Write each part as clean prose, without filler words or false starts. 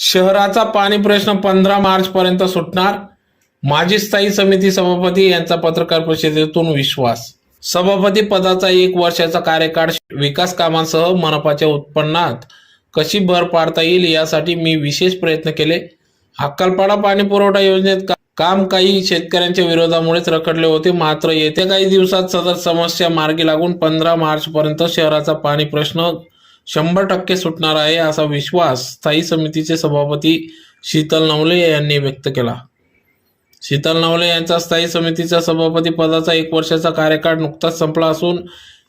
शहराचा पाणी प्रश्न 15 मार्च पर्यंत सुटणार. माजी स्थायी समिती सभापती यांचा पत्रकार परिषदेतून विश्वास. सभापती पदाचा 1 वर्षाचा कार्यकाळ विकास कामांसह मनपाच्या उत्पन्नात कशी भर पाडता येईल यासाठी मी विशेष प्रयत्न केले. अक्कलपाडा पाणी पुरवठा योजनेत काम काही शेतकऱ्यांच्या विरोधामुळेच रखडले होते. मात्र येत्या काही दिवसात सदर समस्या मार्गी लागून 15 मार्च पर्यंत शहराचा पाणी प्रश्न 100% सुटणार आहे, असा विश्वास स्थायी समितीचे सभापती शीतल नवले यांनी व्यक्त केला. शीतल नवले यांचा स्थायी समितीच्या सभापती पदाचा 1 वर्षाचा कार्यकाळ नुकताच संपला असून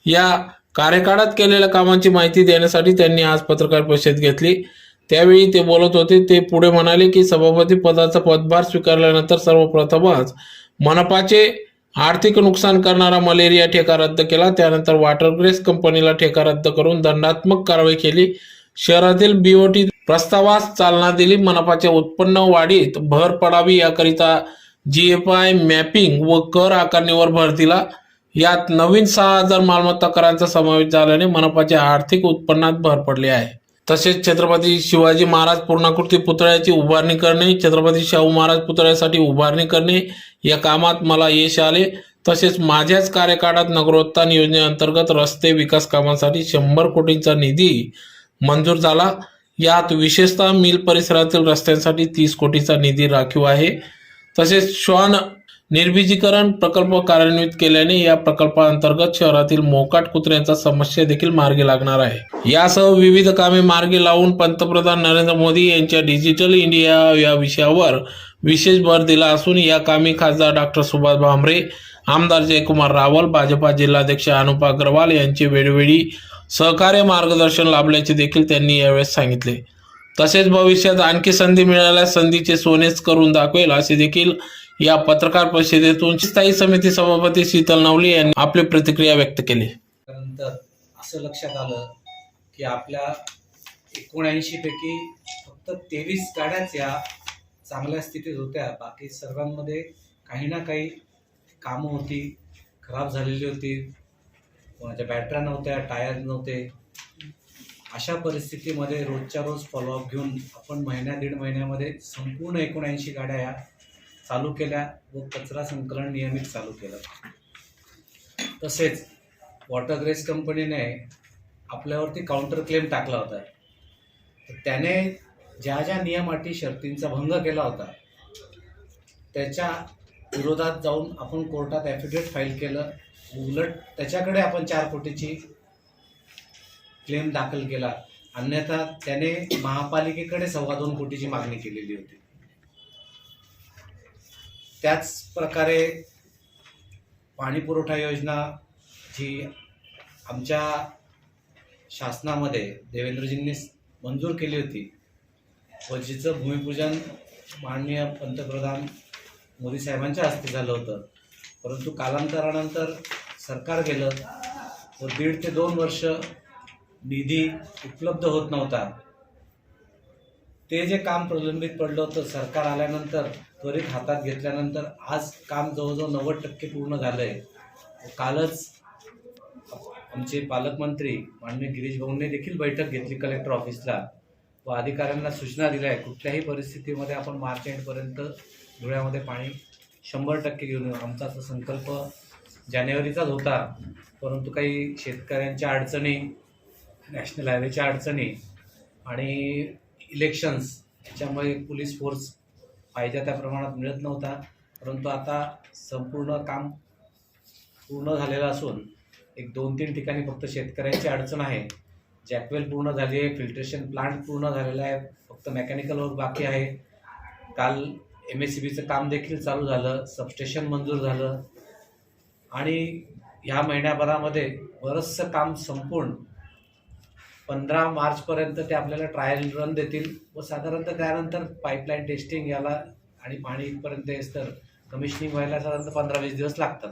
या कार्यकाळात केलेल्या कामांची माहिती देण्यासाठी त्यांनी आज पत्रकार परिषद घेतली. त्यावेळी ते बोलत होते. ते पुढे म्हणाले की सभापती पदाचा पदभार स्वीकारल्यानंतर सर्वप्रथमच मनपाचे आर्थिक नुकसान करणारा मलेरिया ठेका रद्द केला. त्यानंतर वॉटरग्रेस कंपनीला ठेका रद्द करून दंडात्मक कारवाई केली. शहरातील बीओटी प्रस्तावास चालना दिली. मनपाच्या उत्पन्न वाढीत भर पडावी याकरिता जीएफआय मॅपिंग व कर आकारणीवर भर दिला. यात नवीन 6000 मालमत्ता करांचा समावेश झाल्याने मनपाच्या आर्थिक उत्पन्नात भर पडली आहे. तसेच छत्रपती शिवाजी महाराज पूर्णाकृती पुतळ्याची उभारणी करणे, छत्रपती शाहू महाराज पुतळ्यासाठी उभारणी करणे या कामात मला यश आले. तसेच माझ्याच कार्यकाळात नगरोत्थान योजनेअंतर्गत रस्ते विकास कामांसाठी 100 कोटींचा निधी मंजूर झाला. यात विशेषतः मिल परिसरातील रस्त्यांसाठी 30 कोटीचा निधी राखीव आहे. तसेच श्वान निर्बीजीकरण प्रकल्प कार्यान्वित केल्याने या प्रकल्पाअंतर्गत शहरातील मोकाट कुत्र्यांचा समस्या देखील मार्गी लागणार आहे. यासह विविध कामे मार्गी लावून पंतप्रधान नरेंद्र मोदी यांच्या डिजिटल इंडिया या विषयावर विशेष भर दिला असून या कामी खासदार डॉक्टर सुभाष भामरे, आमदार जयकुमार रावल, भाजपा जिल्हाध्यक्ष अनुप अग्रवाल यांचे वेळोवेळी सहकार्य मार्गदर्शन लाभल्याचे देखील त्यांनी यावेळेस सांगितले. तसेच भविष्यात आणखी संधी मिळाल्यास संधीचे सोनेच करून दाखवेल असे देखील या पत्रकार परिषदेतून स्थायी समिती सभापती शीतल नवले यांनी आपली प्रतिक्रिया व्यक्त केली. त्यानंतर असं लक्षात आलं की आपल्या 79 पैकी फक्त 23 गाड्याच या चांगल्या स्थितीत होत्या. बाकी सर्वांमध्ये काही ना काही कामं होती, खराब झालेली होती, कोणाच्या बॅटऱ्या नव्हत्या, टायर नव्हते. अशा परिस्थितीमध्ये रोजच्या रोज फॉलोअप घेऊन आपण दीड महिन्यामध्ये संपूर्ण 79 गाड्या या चालू केल्या व कचरा संकलन नियमित चालू केलं. तसेच वॉटरग्रेस कंपनीने आपल्यावरती काउंटर क्लेम टाकला होता. तर त्याने ज्या ज्या नियम अटी शर्तींचा भंग केला होता त्याच्या विरोधात जाऊन आपण कोर्टात ॲफिडेविट फाईल केलं. उलट त्याच्याकडे आपण 4 कोटीची क्लेम दाखल केला. अन्यथा त्याने महापालिकेकडे 2.25 कोटीची मागणी केलेली होती. त्याच प्रकारे पाणी पुरवठा योजना जी आमच्या शासनामध्ये देवेंद्रजींनी मंजूर केली होती व जिचं भूमिपूजन माननीय पंतप्रधान मोदी साहेबांच्या हस्ते झालं होतं, परंतु कालांतरानंतर सरकार गेलं व 1.5 ते 2 वर्ष निधी उपलब्ध होत नव्हता. ते जे काम प्रलंबित पडलं होतं सरकार आल्यानंतर त्वरित हातात घेतल्यानंतर आज काम जवळजवळ 90% पूर्ण झालं आहे. कालच आमचे पालकमंत्री माननीय गिरीश भाऊंनी देखील बैठक घेतली कलेक्टर ऑफिसला व अधिकाऱ्यांना सूचना दिल्या आहे कुठल्याही परिस्थितीमध्ये आपण मार्च एंडपर्यंत धुळ्यामध्ये पाणी 100% घेऊन येऊ. आमचा असा संकल्प जानेवारीचाच होता, परंतु काही शेतकऱ्यांच्या अडचणी, नॅशनल हायवेच्या अडचणी आणि इलेक्शन्स याच्यामुळे पोलीस फोर्स पाहिजे त्या प्रमाणात मिळत नव्हता. परंतु आता संपूर्ण काम पूर्ण झालेलं असून 1-2-3 ठिकाणी फक्त शेतकऱ्यांची अडचण आहे. जॅकवेल पूर्ण झाली आहे, फिल्ट्रेशन प्लांट पूर्ण झालेला आहे, फक्त मेकॅनिकल वर्क बाकी आहे. काल MSCBचं काम देखील चालू झालं, सबस्टेशन मंजूर झालं आणि ह्या महिन्याभरामध्ये बरंचसं काम संपूर्ण 15 मार्चपर्यंत ते आपल्याला ट्रायल रन देतील व साधारणतः त्यानंतर पाईपलाईन टेस्टिंग याला आणि पाणी इथपर्यंत येस तर कमिशनिंग व्हायला साधारणतः 15-20 दिवस लागतात.